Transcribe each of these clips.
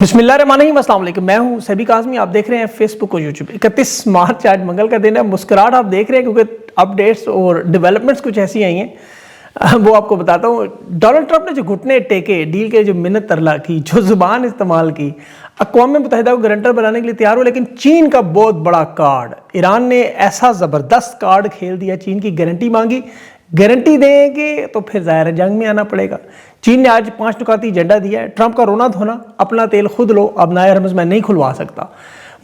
بسم اللہ الرحمن الرحیم، السلام علیکم۔ میں ہوں سیبی کاظمی، آپ دیکھ رہے ہیں فیس بک اور یوٹیوب۔ 31 مارچ آج منگل کا دن ہے۔ مسکراہٹ آپ دیکھ رہے ہیں کیونکہ اپڈیٹس اور ڈیولپمنٹس کچھ ایسی آئی ہیں، وہ آپ کو بتاتا ہوں۔ ڈونلڈ ٹرمپ نے جو گھٹنے ٹیکے، ڈیل کے جو منت ترلا کی، جو زبان استعمال کی، اقوام متحدہ کو گارنٹر بنانے کے لیے تیار ہو، لیکن چین کا بہت بڑا کارڈ، ایران نے ایسا زبردست کارڈ کھیل دیا، چین کی گارنٹی مانگی۔ گارنٹی دیں گے تو پھر ظاہر ہے جنگ میں آنا پڑے گا۔ چین نے آج 5 نکاتی ایجنڈا دیا ہے۔ ٹرمپ کا رونا دھونا، اپنا تیل خود لو، اب نئے ہرمز میں نہیں کھلوا سکتا۔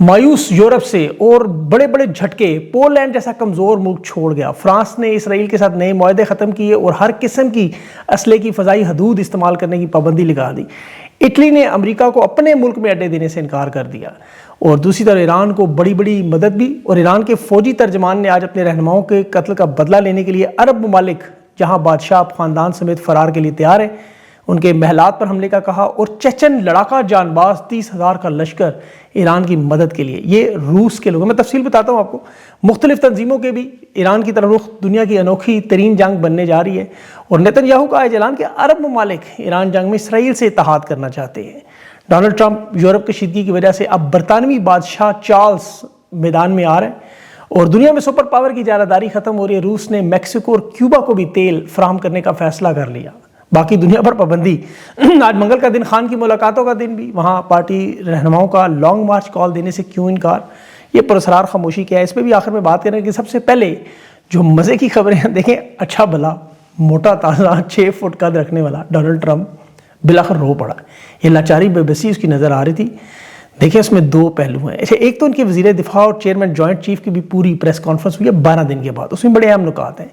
مایوس یورپ سے اور بڑے بڑے جھٹکے، پولینڈ جیسا کمزور ملک چھوڑ گیا۔ فرانس نے اسرائیل کے ساتھ نئے معاہدے ختم کیے اور ہر قسم کی اسلحے کی فضائی حدود استعمال کرنے کی پابندی لگا دی۔ اٹلی نے امریکہ کو اپنے ملک میں اڈے دینے سے انکار کر دیا، اور دوسری طرف ایران کو بڑی بڑی مدد بھی۔ اور ایران کے فوجی ترجمان نے آج اپنے رہنماؤں کے قتل کا بدلہ لینے کے لیے عرب ممالک جہاں بادشاہ خاندان سمیت فرار کے لیے تیار ہیں، ان کے محلات پر حملے کا کہا۔ اور چچن لڑاکا جان باز 30,000 کا لشکر ایران کی مدد کے لیے۔ یہ روس کے لوگ ہیں، میں تفصیل بتاتا ہوں آپ کو۔ مختلف تنظیموں کے بھی ایران کی طرف رخ دنیا کی انوکھی ترین جنگ بننے جا رہی ہے، اور نیتن یاہو کا اعلان کہ عرب ممالک ایران جنگ میں اسرائیل سے اتحاد کرنا چاہتے ہیں۔ ڈونلڈ ٹرمپ یورپ کی کشیدگی کی وجہ سے اب برطانوی بادشاہ چارلز میدان میں آ رہے ہیں، اور دنیا میں سپر پاور کی اجارہ ختم ہو رہی ہے۔ روس نے میکسیکو اور کیوبا کو بھی تیل فراہم کرنے کا فیصلہ کر لیا، باقی دنیا پر پابندی۔ آج منگل کا دن، خان کی ملاقاتوں کا دن بھی۔ وہاں پارٹی رہنماؤں کا لانگ مارچ کال دینے سے کیوں انکار؟ یہ پراسرار خاموشی کیا ہے، اس پہ بھی آخر میں بات کریں گے۔ سب سے پہلے جو مزے کی خبریں ہیں، دیکھیں اچھا بھلا موٹا تازہ 6 فٹ قد رکھنے والا ڈونلڈ ٹرمپ بلاخر رو پڑا۔ یہ لاچاری بے بسی اس کی نظر آ رہی تھی۔ دیکھیں اس میں 2 پہلو ہیں۔ ایک تو ان کے وزیر دفاع اور چیئرمین جوائنٹ چیف کی بھی پوری پریس کانفرنس ہوئی ہے 12 دن کے بعد، اس میں بڑے اہم نکات ہیں،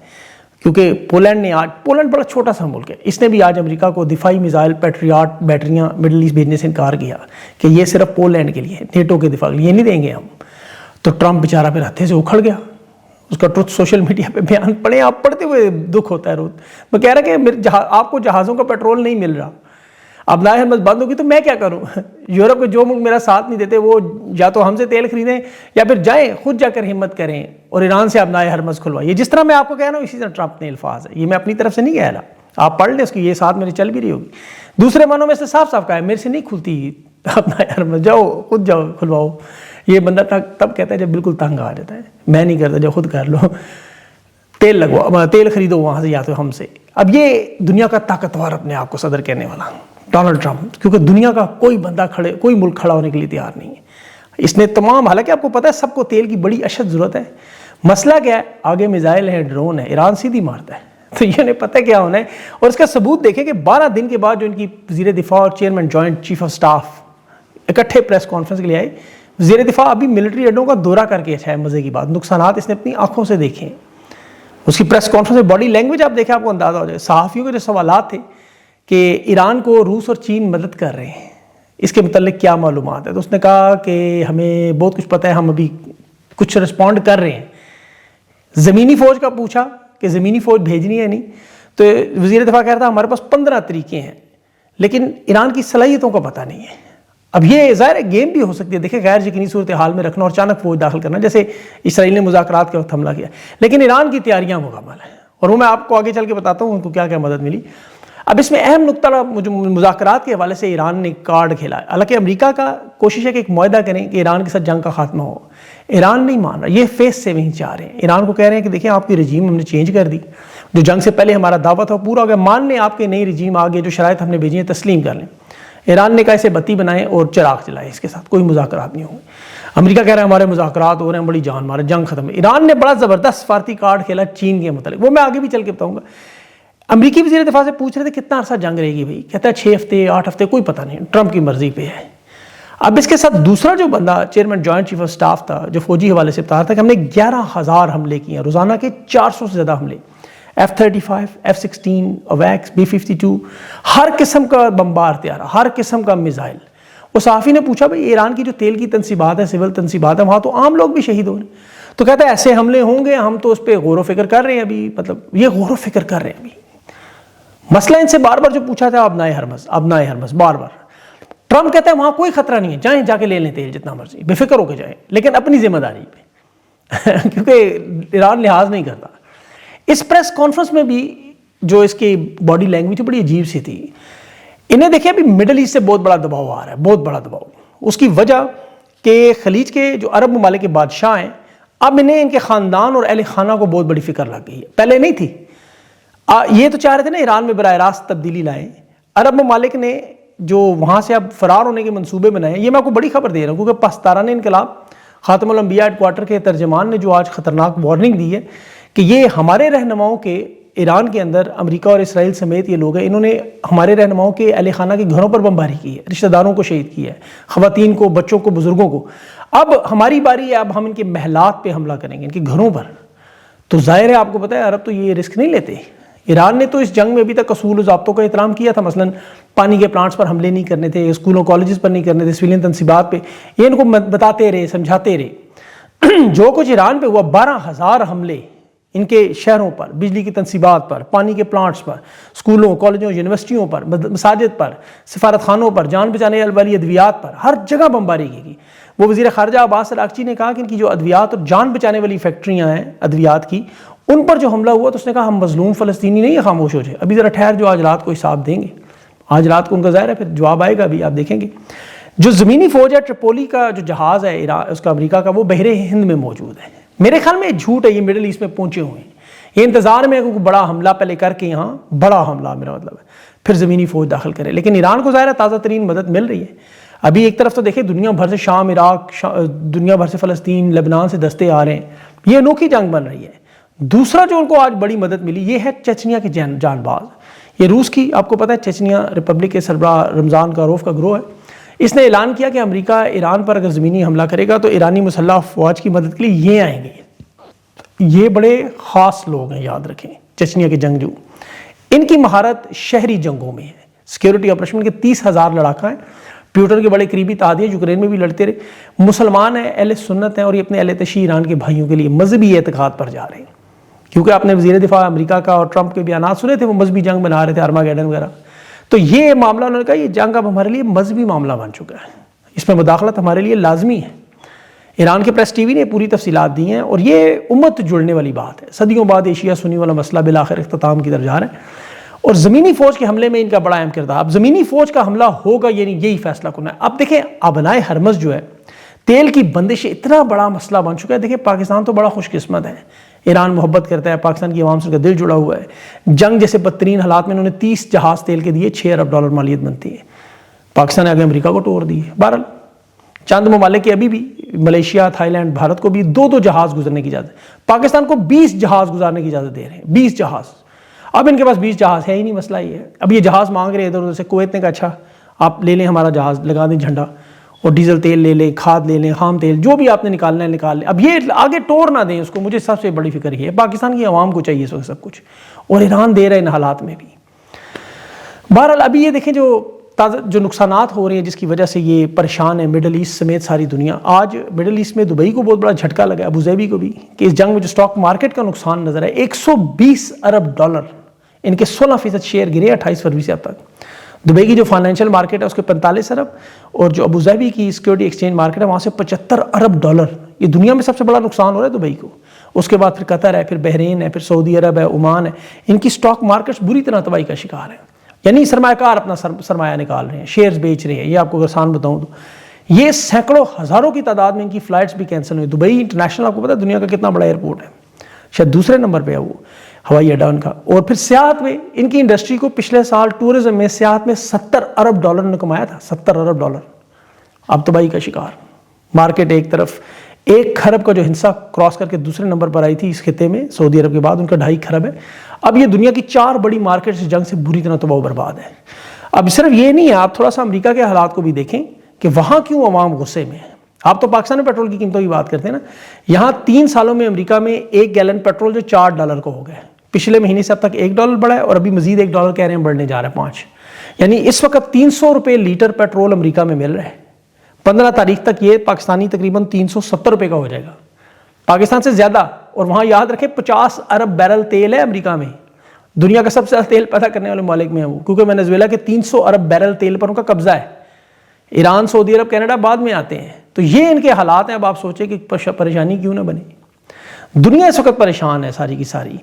کیونکہ پولینڈ بڑا چھوٹا سا ملک ہے، اس نے بھی آج امریکہ کو دفاعی میزائل پیٹریاٹ بیٹریاں مڈل ایسٹ بھیجنے سے انکار کیا کہ یہ صرف پولینڈ کے لیے ہے، نیٹو کے دفاع کے لیے یہ نہیں دیں گے ہم۔ تو ٹرمپ بیچارہ پھر ہتھے سے اکھڑ گیا۔ اس کا ٹروتھ سوشل میڈیا پہ بیان پڑھیں آپ، پڑھتے ہوئے دکھ ہوتا ہے روز۔ میں کہہ رہا کہ آپ کو جہازوں کا پیٹرول نہیں مل رہا، اب نئے حرمت بند ہوگی تو میں کیا کروں؟ یورپ کے جو ملک میرا ساتھ نہیں دیتے وہ یا تو ہم سے تیل خریدیں یا پھر جائیں خود جا کر ہمت کریں اور ایران سے اب نئے حرمت کھلوائیں۔ یہ جس طرح میں آپ کو کہہ رہا ہوں اسی طرح ٹرمپ نے الفاظ ہے، یہ میں اپنی طرف سے نہیں کہہ رہا، آپ پڑھ لیں اس کی، یہ ساتھ میرے چل بھی رہی ہوگی۔ دوسرے معنوں میں سے صاف صاف کہا ہے، میرے سے نہیں کھلتی اب نئے حرمت، جاؤ خود جاؤ کھلواؤ۔ یہ بندہ تب کہتا ہے جب بالکل تنگ آ جاتا ہے، میں نہیں کرتا، جب خود کر لو، تیل لگواؤ، تیل خریدو وہاں سے یا تو ہم سے۔ اب یہ دنیا کا طاقتور اپنے آپ کو صدر کہنے والا ڈونلڈ ٹرمپ، کیونکہ دنیا کا کوئی ملک کھڑا ہونے کے لیے تیار نہیں ہے۔ اس نے تمام، حالانکہ آپ کو پتہ ہے سب کو تیل کی بڑی اشد ضرورت ہے، مسئلہ کیا ہے، آگے میزائل ہے، ڈرون ہے، ایران سیدھی مارتا ہے، تو یہ نہیں پتہ کیا ہونا ہے۔ اور اس کا ثبوت دیکھیں کہ 12 دن کے بعد جو ان کی وزیر دفاع اور chairman joint chief of staff اکٹھے پریس کانفرنس کے لیے آئے، وزیر دفاع ابھی ملٹری اڈوں کا دورہ کر کے اچھا ہے، مزے کی بات، نقصانات اس نے اپنی آنکھوں سے دیکھے۔ اس کی پریس کانفرنس میں باڈی لینگویج آپ دیکھیں، آپ کو اندازہ ہو جائے۔ صحافیوں کے جو سوالات تھے کہ ایران کو روس اور چین مدد کر رہے ہیں، اس کے متعلق کیا معلومات ہے، تو اس نے کہا کہ ہمیں بہت کچھ پتہ ہے، ہم ابھی کچھ رسپونڈ کر رہے ہیں۔ زمینی فوج کا پوچھا کہ زمینی فوج بھیجنی ہے نہیں، تو وزیر دفاع کہہ رہا تھا ہمارے پاس 15 طریقے ہیں، لیکن ایران کی صلاحیتوں کا پتہ نہیں ہے۔ اب یہ ظاہر ہے گیم بھی ہو سکتی ہے، دیکھیں غیر یقینی صورتحال میں رکھنا اور اچانک فوج داخل کرنا، جیسے اسرائیل نے مذاکرات کے وقت حملہ کیا، لیکن ایران کی تیاریاں مکمل ہیں، اور وہ میں آپ کو آگے چل کے بتاتا ہوں ان کو کیا کیا مدد ملی۔ اب اس میں اہم نقطہ مذاکرات کے حوالے سے ایران نے کارڈ کھیلا ہے۔ حالانکہ امریکہ کا کوشش ہے کہ ایک معاہدہ کریں کہ ایران کے ساتھ جنگ کا خاتمہ ہو، ایران نہیں مان رہا، یہ فیس سیونگ چاہ رہے ہیں۔ ایران کو کہہ رہے ہیں کہ دیکھیں آپ کی رجیم ہم نے چینج کر دی، جو جنگ سے پہلے ہمارا دعویٰ تھا وہ پورا ہو گیا، مان لیں آپ کے نئی رجیم آ گئے، جو شرائط ہم نے بھیجی ہیں تسلیم کر لیں۔ ایران نے کہا اسے بتی بنائیں اور چراغ جلائیں، اس کے ساتھ کوئی مذاکرات نہیں ہوں۔ امریکہ کہہ رہا ہے ہمارے مذاکرات ہو رہے ہیں، بڑی جان مارے، جنگ ختم ہے۔ ایران نے بڑا زبردست سفارتی کارڈ کھیلا چین کے متعلق، وہ میں آگے بھی چل کے بتاؤں گا۔ امریکی وزیر دفاع سے پوچھ رہے تھے کتنا عرصہ جنگ رہے گی بھائی، کہتا ہے 6 ہفتے 8 ہفتے، کوئی پتہ نہیں، ٹرمپ کی مرضی پہ ہے۔ اب اس کے ساتھ دوسرا جو بندہ chairman joint chief of staff تھا، جو فوجی حوالے سے بتا رہا تھا کہ ہم نے 11,000 حملے کیے ہیں، روزانہ کے 400 سے زیادہ حملے، F-35 F-16 AWACS B-52، ہر قسم کا بمبار طیارہ، ہر قسم کا میزائل۔ وہ صحافی نے پوچھا بھائی ایران کی جو تیل کی تنصیبات ہیں، سول تنصیبات ہیں، وہاں تو عام لوگ بھی شہید ہو رہے ہیں، تو کہتا ہے ایسے حملے ہوں گے، ہم تو اس پہ غور و فکر کر رہے ہیں ابھی، مطلب یہ غور و فکر کر رہے ہیں ابھی۔ مسئلہ ان سے بار بار جو پوچھا تھا اب نئے حرمز بار بار، ٹرمپ کہتا ہے وہاں کوئی خطرہ نہیں ہے، جائیں جا کے لے لیں تیل جتنا مرضی، بے فکر ہو کے جائیں، لیکن اپنی ذمہ داری پہ کیونکہ ایران لحاظ نہیں کرتا۔ اس پریس کانفرنس میں بھی جو اس کی باڈی لینگویج بڑی عجیب سی تھی، انہیں دیکھیں ابھی مڈل ایسٹ سے بہت بڑا دباؤ آ رہا ہے، بہت بڑا دباؤ. اس کی وجہ کہ خلیج کے جو عرب ممالک کے بادشاہ ہیں، اب انہیں ان کے خاندان اور اہل خانہ کو بہت بڑی فکر لگ گئی ہے. پہلے نہیں تھی. یہ تو چاہ رہے تھے نا ایران میں براہ راست تبدیلی لائیں. عرب ممالک نے جو وہاں سے اب فرار ہونے کے منصوبے بنائے ہیں، یہ میں آپ کو بڑی خبر دے رہا ہوں کیونکہ پاسداران انقلاب خاتم الانبیاء ہیڈ کوارٹر کے ترجمان نے جو آج خطرناک وارننگ دی ہے کہ یہ ہمارے رہنماؤں کے ایران کے اندر امریکہ اور اسرائیل سمیت یہ لوگ ہیں، انہوں نے ہمارے رہنماؤں کے اہل خانہ کے گھروں پر بمباری کی ہے، رشتہ داروں کو شہید کیا ہے، خواتین کو، بچوں کو، بزرگوں کو. اب ہماری باری ہے، اب ہم ان کے محلات پہ حملہ کریں گے، ان کے گھروں پر. تو ظاہر ہے آپ کو پتہ ہے عرب تو یہ رسک نہیں لیتے. ایران نے تو اس جنگ میں ابھی تک اصول و ضابطوں کا احترام کیا تھا، مثلا پانی کے پلانٹس پر حملے نہیں کرنے تھے، اسکولوں کالجز پر نہیں کرنے تھے، سویلین تنصیبات پہ یہ ان کو بتاتے رہے، سمجھاتے رہے. جو کچھ ایران پہ ہوا، 12,000 حملے ان کے شہروں پر، بجلی کی تنصیبات پر، پانی کے پلانٹس پر، اسکولوں، کالجوں، یونیورسٹیوں پر، مساجد پر، سفارت خانوں پر، جان بچانے والی ادویات پر، ہر جگہ بمباری کی گئی. وہ وزیر خارجہ عباس اراغچی نے کہا کہ ان کی جو ادویات اور جان بچانے والی فیکٹریاں ہیں ادویات کی، ان پر جو حملہ ہوا تو اس نے کہا ہم مظلوم فلسطینی نہیں ہیں، خاموش ہو جائے، ابھی ذرا ٹھہر جو، آج رات کو حساب دیں گے. آج رات کو ان کا ظاہر ہے پھر جواب آئے گا، ابھی آپ دیکھیں گے. جو زمینی فوج ہے، ٹریپولی کا جو جہاز ہے اس کا امریکہ کا، وہ بحر ہند میں موجود ہے. میرے خیال میں جھوٹ ہے، یہ مڈل ایسٹ میں پہنچے ہوئے ہیں، یہ انتظار میں کوئی بڑا حملہ پہلے کر کے، یہاں بڑا حملہ میرا مطلب ہے پھر زمینی فوج داخل کرے. لیکن ایران کو ظاہر ہے تازہ ترین مدد مل رہی ہے. ابھی ایک طرف تو دیکھیں دنیا بھر سے شام، عراق، دنیا بھر سے فلسطین، لبنان سے دستے آ رہے ہیں، یہ انوکھی جنگ بن رہی ہے. دوسرا جو ان کو آج بڑی مدد ملی، یہ ہے چچنیا کے جان باز. یہ روس کی، آپ کو پتہ ہے چچنیا ریپبلک کے سربراہ رمضان کاروف کا گروہ ہے. اس نے اعلان کیا کہ امریکہ ایران پر اگر زمینی حملہ کرے گا تو ایرانی مسلح افواج کی مدد کے لیے یہ آئیں گے. یہ بڑے خاص لوگ ہیں، یاد رکھیں. چچنیا کے جنگجو، ان کی مہارت شہری جنگوں میں ہے. سیکیورٹی آپریشن کے 30,000 لڑاکا ہیں، پیوٹن کے بڑے قریبی تادی ہیں، یوکرین میں بھی لڑتے رہے. مسلمان ہیں، اہل سنت ہیں، اور یہ اپنے اہل تشیع ایران کے بھائیوں کے لیے مذہبی اعتقاد پر جا رہے ہیں. کیونکہ آپ نے وزیر دفاع امریکہ کا اور ٹرمپ کے بیانات سنے تھے، وہ مذہبی جنگ بنا رہے تھے، ارماگیڈن وغیرہ. تو یہ معاملہ انہوں نے کہا یہ جنگ اب ہمارے لیے مذہبی معاملہ بن چکا ہے، اس میں مداخلت ہمارے لیے لازمی ہے. ایران کے پریس ٹی وی نے پوری تفصیلات دی ہیں، اور یہ امت جڑنے والی بات ہے. صدیوں بعد ایشیا سنی والا مسئلہ بالآخر اختتام کی طرف جا رہا ہے، اور زمینی فوج کے حملے میں ان کا بڑا اہم کردار. اب زمینی فوج کا حملہ ہوگا یعنی یہی فیصلہ کرنا ہے. اب دیکھیں ابنائے ہرمز جو ہے، تیل کی بندش اتنا بڑا مسئلہ بن چکا ہے. دیکھیں پاکستان تو بڑا خوش قسمت ہے، ایران محبت کرتا ہے، پاکستان کی عوام سے کا دل جڑا ہوا ہے. جنگ جیسے بدترین حالات میں انہوں نے 30 جہاز تیل کے دیے، $6 ارب مالیت بنتی ہے. پاکستان نے آگے امریکہ کو ٹور دی ہے. بہرحال چند ممالک کے ابھی بھی، ملیشیا، تھائی لینڈ، بھارت کو بھی 2 جہاز گزرنے کی اجازت. پاکستان کو 20 جہاز گزارنے کی اجازت دے رہے ہیں، 20 جہاز. اب ان کے پاس 20 جہاز ہے ہی نہیں، مسئلہ یہ ہے. اب یہ جہاز مانگ رہے ہیں ادھر ادھر سے. کویت نے کہا اچھا آپ لے لیں ہمارا جہاز، لگا دیں جھنڈا، اور ڈیزل تیل لے لیں، کھاد لے لیں، خام تیل، جو بھی آپ نے نکالنا ہے نکال لیں. اب یہ آگے ٹور نہ دیں اس کو. مجھے سب سے بڑی فکر یہ ہے، پاکستان کی عوام کو چاہیے اس وقت سب کچھ، اور ایران دے رہے ہیں ان حالات میں بھی. بہرحال ابھی یہ دیکھیں جو نقصانات ہو رہے ہیں، جس کی وجہ سے یہ پریشان ہے مڈل ایسٹ سمیت ساری دنیا. آج مڈل ایسٹ میں دبئی کو بہت بڑا جھٹکا لگا، ابو ظہبی کو بھی، کہ اس جنگ میں جو سٹاک مارکیٹ کا نقصان نظر ہے، $120 ارب، ان کے 16% شیئر گرے 28 فروری سے اب تک. دبئی کی جو فائنینشیل مارکیٹ ہے اس کے 45 ارب، اور جو ابو ظہبی کی سیکیورٹی ایکسچینج مارکیٹ ہے وہاں سے $75 ارب. یہ دنیا میں سب سے بڑا نقصان ہو رہا ہے دبئی کو. اس کے بعد پھر قطر ہے، پھر بحرین ہے، پھر سعودی عرب ہے، عمان ہے. ان کی سٹاک مارکیٹس بری طرح تباہی کا شکار ہیں. یعنی سرمایہ کار اپنا سرمایہ نکال رہے ہیں، شیئرز بیچ رہے ہیں. یہ آپ کو آسان بتاؤں تو یہ سینکڑوں ہزاروں کی تعداد میں ان کی فلائٹس بھی کینسل ہوئی. دبئی انٹرنیشنل آپ کو پتا ہے دنیا کا کتنا بڑا ایئرپورٹ ہے، شاید دوسرے نمبر پہ ہے وہ ہوائی اڈا ان کا. اور پھر سیاحت میں ان کی انڈسٹری کو پچھلے سال ٹورزم میں سیاحت میں $70 ارب نے کمایا تھا، $70 ارب. اب تباہی کا شکار. مارکیٹ ایک طرف 1 کھرب کا جو ہنسا کراس کر کے دوسرے نمبر پر آئی تھی اس خطے میں، سعودی عرب کے بعد ان کا 2.5 کھرب ہے. اب یہ دنیا کی 4 بڑی مارکیٹ اس جنگ سے بری طرح تباہ و برباد ہے. اب صرف یہ نہیں ہے، آپ تھوڑا سا امریکہ کے حالات کو بھی دیکھیں کہ وہاں کیوں عوام غصے میں ہے. آپ تو پاکستان میں پیٹرول کی قیمتوں کی بات کرتے ہیں نا، یہاں 3 سالوں میں امریکہ میں 1 گیلن پیٹرول جو $4 کو ہو گیا ہے. پچھلے مہینے سے اب تک $1 بڑھا ہے، اور ابھی مزید $1 کہہ رہے ہیں بڑھنے جا رہا ہے 5. یعنی اس وقت 300 روپے لیٹر پیٹرول امریکہ میں مل رہا ہے. 15 تاریخ تک یہ پاکستانی تقریباً 370 روپے کا ہو جائے گا، پاکستان سے زیادہ. اور وہاں یاد رکھیں 50 ارب بیرل تیل ہے امریکہ میں، دنیا کا سب سے زیادہ تیل پیدا کرنے والے ممالک میں ہے وہ، کیونکہ وینزویلا کے 300 ارب بیرل تیل پر ان کا قبضہ ہے. ایران، سعودی عرب، کینیڈا بعد میں آتے ہیں. تو یہ ان کے حالات ہیں. اب آپ سوچیں کہ پریشانی کیوں نہ بنے. دنیا اس وقت پریشان ہے ساری کی ساری،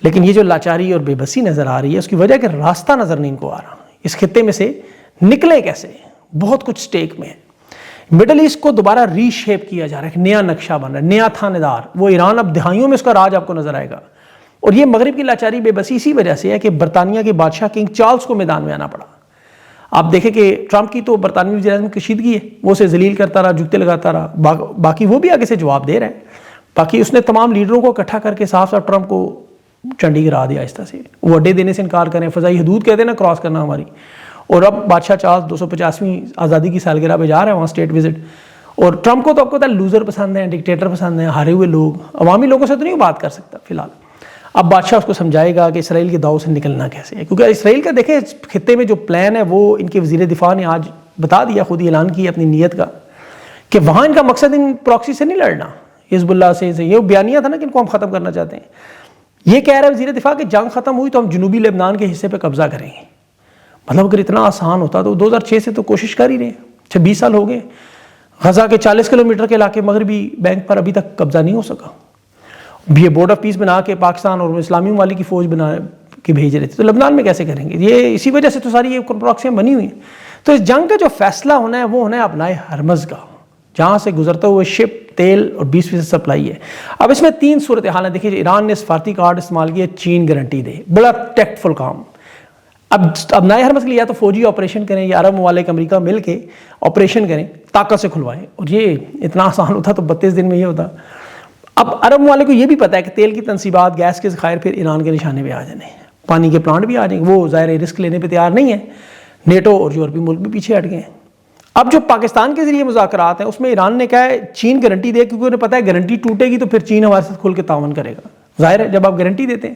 لیکن یہ جو لاچاری اور بے بسی نظر آ رہی ہے اس کی وجہ کہ راستہ نظر نہیں ان کو آ رہا. اس خطے میں سے نکلے کیسے، بہت کچھ سٹیک میں ہے. مڈل ایسٹ کو دوبارہ ری شیپ کیا جا رہا ہے، ایک نیا نقشہ بن رہا ہے، نیا تھانے دار. وہ ایران اب دہائیوں میں اس کا راج آپ کو نظر آئے گا. اور یہ مغرب کی لاچاری بے بسی اسی وجہ سے ہے کہ برطانیہ کے بادشاہ کنگ چارلز کو میدان میں آنا پڑا. آپ دیکھیں کہ ٹرمپ کی تو برطانوی وزیر اعظم کی کشیدگی ہے، وہ اسے ذلیل کرتا رہا، جوتے لگاتا رہا، باقی وہ بھی آگے سے جواب دے رہے ہیں. باقی اس نے تمام لیڈروں کو اکٹھا کر کے صاف صاف ٹرمپ کو چنڈی گرا دیا آہستہ سے. وہ اڈے دینے سے انکار کریں، فضائی حدود کہتے ہیں نا کراس کرنا ہماری. اور اب بادشاہ چارلز 250ویں آزادی کی سالگرہ پہ جا رہے ہیں وہاں اسٹیٹ وزٹ. اور ٹرمپ کو تو آپ کو پتا ہے لوزر پسند ہیں، ڈکٹیٹر پسند ہیں، ہارے ہوئے لوگ. عوامی لوگوں سے تو نہیں بات کر سکتا فی الحال. اب بادشاہ اس کو سمجھائے گا کہ اسرائیل کے داؤ سے نکلنا کیسے ہے، کیونکہ اسرائیل کا دیکھیں خطے میں جو پلان ہے وہ ان کے وزیر دفاع نے آج بتا دیا، خود ہی اعلان کیا اپنی نیت کا، کہ وہاں ان کا مقصد ان پراکسی سے نہیں لڑنا، حزب اللہ سے. یہ بیانیہ تھا نا کہ ان کو ہم ختم کرنا چاہتے ہیں. یہ کہہ رہا ہے وزیر دفاع کہ جنگ ختم ہوئی تو ہم جنوبی لبنان کے حصے پہ قبضہ کریں گے. مطلب اگر اتنا آسان ہوتا تو 2006 سے تو کوشش کر ہی رہے ہیں، 26 سال ہو گئے. غزہ کے 40 کلومیٹر کے علاقے مغربی بینک پر ابھی تک قبضہ نہیں ہو سکا. یہ بورڈ آف پیس بنا کے پاکستان اور اسلامی ممالک کی فوج بنا کے بھیج رہے تھے، تو لبنان میں کیسے کریں گے؟ یہ اسی وجہ سے تو ساری یہ پراکسیاں بنی ہوئی ہیں. تو اس جنگ کا جو فیصلہ ہونا ہے وہ ہونا ہے اپنائے ہرمز کا، جہاں سے گزرتا ہوئے شپ، تیل اور 20% سپلائی ہے. اب اس میں 3 صورتحال ہیں. دیکھیے ایران نے سفارتی کارڈ استعمال کیا، چین گارنٹی دے، بڑا ٹیکٹ فل کام. اب نئے ہرمز کے لیے یا تو فوجی آپریشن کریں یا عرب ممالک امریکہ مل کے آپریشن کریں، طاقت سے کھلوائیں. اور یہ اتنا آسان ہوتا تو 32 دن میں یہ ہوتا. اب عرب ممالک کو یہ بھی پتا ہے کہ تیل کی تنصیبات، گیس کے ذخائر پھر ایران کے نشانے پہ آ جانے ہیں، پانی کے پلانٹ بھی آ جائیں گے. وہ ظاہر رسک لینے پہ تیار نہیں ہے. نیٹو اور یورپی ملک بھی پیچھے ہٹ گئے ہیں. اب جو پاکستان کے ذریعے مذاکرات ہیں اس میں ایران نے کہا ہے چین گارنٹی دے، کیونکہ انہیں پتا ہے گارنٹی ٹوٹے گی تو پھر چین ہمارے ساتھ کھل کے تعاون کرے گا. ظاہر ہے جب آپ گارنٹی دیتے ہیں.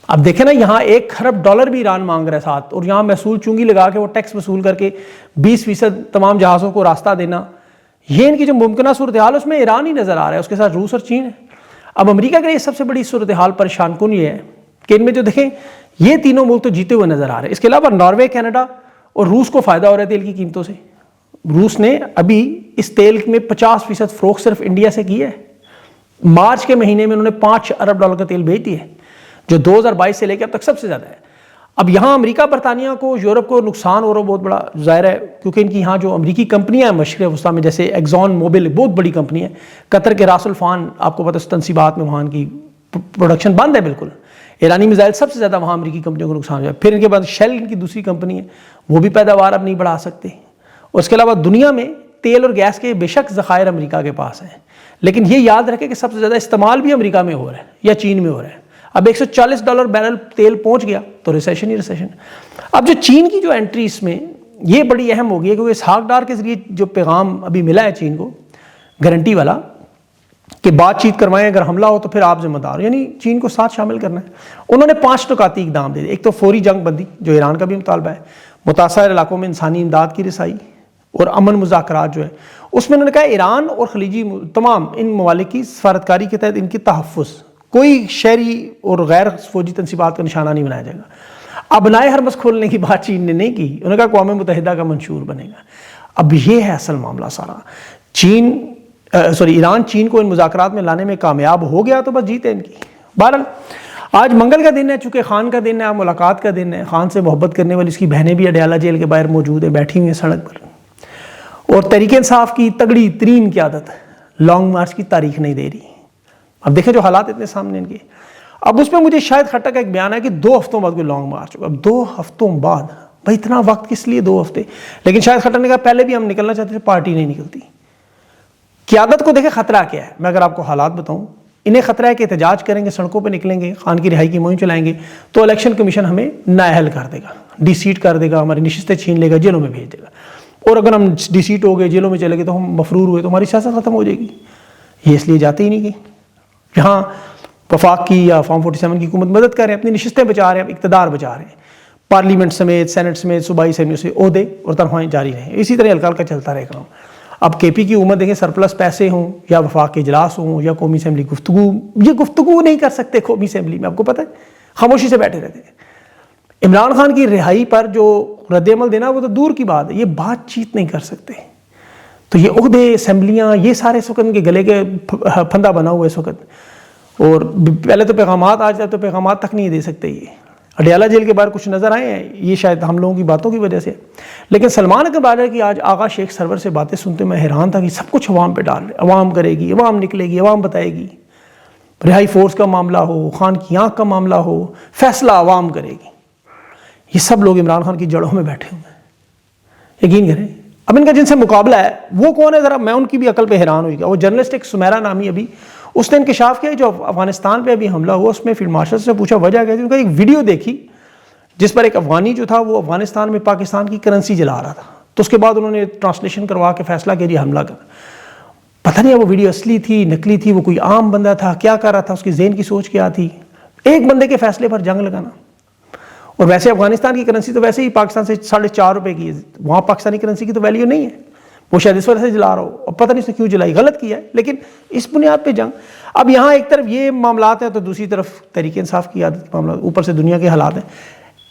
اب دیکھیں نا یہاں $1 ارب بھی ایران مانگ رہا ہے ساتھ، اور یہاں محصول چونگی لگا کے وہ ٹیکس وصول کر کے 20% تمام جہازوں کو راستہ دینا. یہ ان کی جو ممکنہ صورتحال اس میں ایران ہی نظر آ رہا ہے، اس کے ساتھ روس اور چین ہے. اب امریکہ کے لیے سب سے بڑی صورتحال پریشان کن یہ ہے کہ ان میں جو دیکھیں یہ تینوں ملک تو جیتے ہوئے نظر آ رہے ہیں. اس کے علاوہ ناروے، کینیڈا اور روس کو فائدہ ہو رہا ہے تیل کی قیمتوں سے. روس نے ابھی اس تیل میں 50% فروخت صرف انڈیا سے کی ہے. مارچ کے مہینے میں انہوں نے $5 ارب کا تیل بھیج دیا ہے، جو 2022 سے لے کے اب تک سب سے زیادہ ہے. اب یہاں امریکہ، برطانیہ کو، یورپ کو نقصان ہو رہا بہت بڑا ظاہر ہے، کیونکہ ان کی یہاں جو امریکی کمپنیاں ہیں مشرق وسطیٰ میں، جیسے ایگزون موبل بہت بڑی کمپنی ہے. قطر کے راس الفان آپ کو پتہ ہے تنصیبات میں وہاں کی پروڈکشن بند ہے بالکل. ایرانی میزائل سب سے زیادہ وہاں امریکی کمپنیوں کو نقصان ہوا ہے. پھر ان کے بعد شیل ان کی دوسری کمپنی ہے، وہ بھی پیداوار اب نہیں بڑھا سکتے. اور اس کے علاوہ دنیا میں تیل اور گیس کے بے شک ذخائر امریکہ کے پاس ہیں، لیکن یہ یاد رکھیں کہ سب سے زیادہ استعمال بھی امریکہ میں ہو رہا ہے یا چین میں ہو رہا ہے. اب $140 بیرل تیل پہنچ گیا تو ریسیشن ہی ریسیشن. اب جو چین کی جو انٹری اس میں یہ بڑی اہم ہو گئی ہے، کیونکہ اسحاق ڈار کے ذریعے جو پیغام ابھی ملا ہے چین کو گارنٹی والا کہ بات چیت کروائیں، اگر حملہ ہو تو پھر آپ ذمہ دار، یعنی چین کو ساتھ شامل کرنا ہے. انہوں نے 5 نکاتی اقدام دے دیے. ایک تو فوری جنگ بندی جو ایران کا بھی مطالبہ ہے، متاثرہ علاقوں میں انسانی امداد کی رسائی اور امن مذاکرات جو ہے اس میں انہوں نے کہا ایران اور خلیجی تمام ان ممالک کی سفارتکاری کے تحت ان کی تحفظ، کوئی شہری اور غیر فوجی تنصیبات کا نشانہ نہیں بنایا جائے گا. اب نئے ہرمز کھولنے کی بات چین نے نہیں کی، انہوں نے کہا اقوام متحدہ کا منشور بنے گا. اب یہ ہے اصل معاملہ سارا. ایران چین کو ان مذاکرات میں لانے میں کامیاب ہو گیا تو بس جیت ہے ان کی. بہرحال آج منگل کا دن ہے، چونکہ خان کا دن ہے، ملاقات کا دن ہے. خان سے محبت کرنے والی اس کی بہنیں بھی اڈیالہ جیل کے باہر موجود ہیں، بیٹھی ہوئی ہیں سڑک پر. اور تحریک انصاف کی تگڑی ترین قیادت لانگ مارچ کی تاریخ نہیں دے رہی. اب دیکھیں جو حالات اتنے سامنے ان کے. اب اس میں مجھے شاید خٹک کا ایک بیان ہے کہ 2 ہفتوں بعد کوئی لانگ مارچ ہوگا. اب 2 ہفتوں بعد بھائی اتنا وقت کس لیے 2 ہفتے؟ لیکن شاید خٹک نے کہا پہلے بھی ہم نکلنا چاہتے تھے، پارٹی نہیں نکلتی. قیادت کو دیکھیں خطرہ کیا ہے. میں اگر آپ کو حالات بتاؤں، انہیں خطرہ ہے کہ احتجاج کریں گے، سڑکوں پہ نکلیں گے، خان کی رہائی کی مہم چلائیں گے تو الیکشن کمیشن ہمیں نااہل کر دے گا، ڈی سیٹ کر دے گا، ہماری نشستیں چھین لے گا، جیلوں میں بھیج دے گا. اور اگر ہم ڈی سیٹ ہو گئے، جیلوں میں چلے گئے تو ہم مفرور ہوئے تو ہماری سیاست ختم ہو جائے گی. یہ اس لیے جاتے ہی نہیں گئے. یہاں وفاق کی یا فارم 47 کی حکومت مدد کر رہے ہیں، اپنی نشستیں بچا رہے ہیں، اقتدار بچا رہے ہیں. پارلیمنٹ سمیت، سینٹ سمیت، صوبائی اسمبلیوں سے عہدے اور تنخواہیں جاری رہیں. اسی طرح ہلکا ہلکا چلتا رہے گا. اب کے پی کی حکومت دیکھیں، سرپلس پیسے ہوں یا وفاق کے اجلاس ہوں یا قومی اسمبلی یہ گفتگو نہیں کر سکتے. قومی اسمبلی میں آپ کو پتہ ہے خاموشی سے بیٹھے رہتے ہیں. عمران خان کی رہائی پر جو رد عمل دینا وہ تو دور کی بات ہے، یہ بات چیت نہیں کر سکتے. تو یہ عہدے، اسمبلیاں، یہ سارے اس وقت ان کے گلے کے پھندا بنا ہوا ہے اس وقت. اور پہلے تو پیغامات، آج تو پیغامات تک نہیں دے سکتے. یہ اڈیالہ جیل کے باہر کچھ نظر آئے ہیں، یہ شاید ہم لوگوں کی باتوں کی وجہ سے، لیکن سلمان اکبر بارڈر کی آج آغا شیخ سرور سے باتیں سنتے میں حیران تھا کہ سب کچھ عوام پہ ڈال رہے، عوام کرے گی، عوام نکلے گی، عوام بتائے گی، رہائی فورس کا معاملہ ہو، خان کی آنکھ کا معاملہ ہو، فیصلہ عوام کرے گی۔ یہ سب لوگ عمران خان کی جڑوں میں بیٹھے ہوئے ہیں، یقین کریں۔ اب ان کا جن سے مقابلہ ہے وہ کون ہے، ذرا میں ان کی بھی عقل پہ حیران ہوئی گا۔ وہ جرنلسٹ ایک سمیرا نامی، ابھی اس نے انکشاف کیا جو افغانستان پہ ابھی حملہ ہوا، اس میں فیلڈ مارشل سے پوچھا وجہ کیا تھی، ان کا ایک ویڈیو دیکھی جس پر ایک افغانی جو تھا وہ افغانستان میں پاکستان کی کرنسی جلا رہا تھا، تو اس کے بعد انہوں نے ٹرانسلیشن کروا کے فیصلہ کیا جی حملہ کر۔ پتہ نہیں وہ ویڈیو اصلی تھی نکلی تھی، وہ کوئی عام بندہ تھا، کیا کر رہا تھا، اس کی ذہن کی سوچ کیا تھی، ایک بندے کے فیصلے پر جنگ لگانا۔ اور ویسے افغانستان کی کرنسی تو ویسے ہی پاکستان سے 4.5 روپے کی ہے، وہاں پاکستانی کرنسی کی تو ویلیو نہیں ہے، وہ شاید اس وجہ سے جلا رہا ہو، اور پتہ نہیں اس نے کیوں جلائی، غلط کیا ہے، لیکن اس بنیاد پہ جنگ۔ اب یہاں ایک طرف یہ معاملات ہیں تو دوسری طرف تحریک انصاف کی عادت کے معاملات، اوپر سے دنیا کے حالات ہیں۔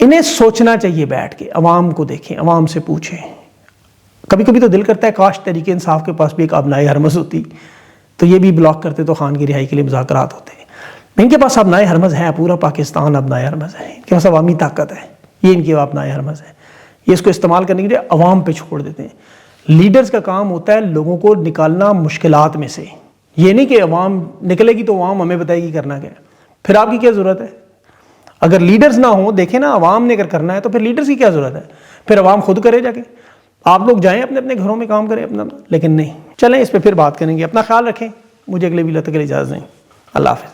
انہیں سوچنا چاہیے بیٹھ کے، عوام کو دیکھیں، عوام سے پوچھیں۔ کبھی کبھی تو دل کرتا ہے کاش تحریک انصاف کے پاس بھی ایک ابنائے حرمز ہوتی تو یہ بھی بلاک کرتے تو خان کی رہائی کے لیے مذاکرات ہوتے۔ ان کے پاس ابنائے حرمز ہیں، پورا پاکستان ابنائے حرمز ہے، ان کے پاس عوامی طاقت ہے، یہ ان کے ابنائے حرمز ہے، یہ اس کو استعمال کرنے کے لیے عوام پہ چھوڑ دیتے ہیں۔ لیڈرز کا کام ہوتا ہے لوگوں کو نکالنا مشکلات میں سے، یہ نہیں کہ عوام نکلے گی تو عوام ہمیں بتائے گی کرنا کیا ہے، پھر آپ کی کیا ضرورت ہے؟ اگر لیڈرز نہ ہوں، دیکھیں نا عوام نے اگر کرنا ہے تو پھر لیڈرز کی کیا ضرورت ہے، پھر عوام خود کرے جا کے، آپ لوگ جائیں اپنے اپنے گھروں میں کام کریں اپنا، لیکن نہیں۔ چلیں اس پہ پھر بات کریں گے، اپنا خیال رکھیں، مجھے اگلے ویڈیو تک کے لیے اجازت دیں، اللہ حافظ۔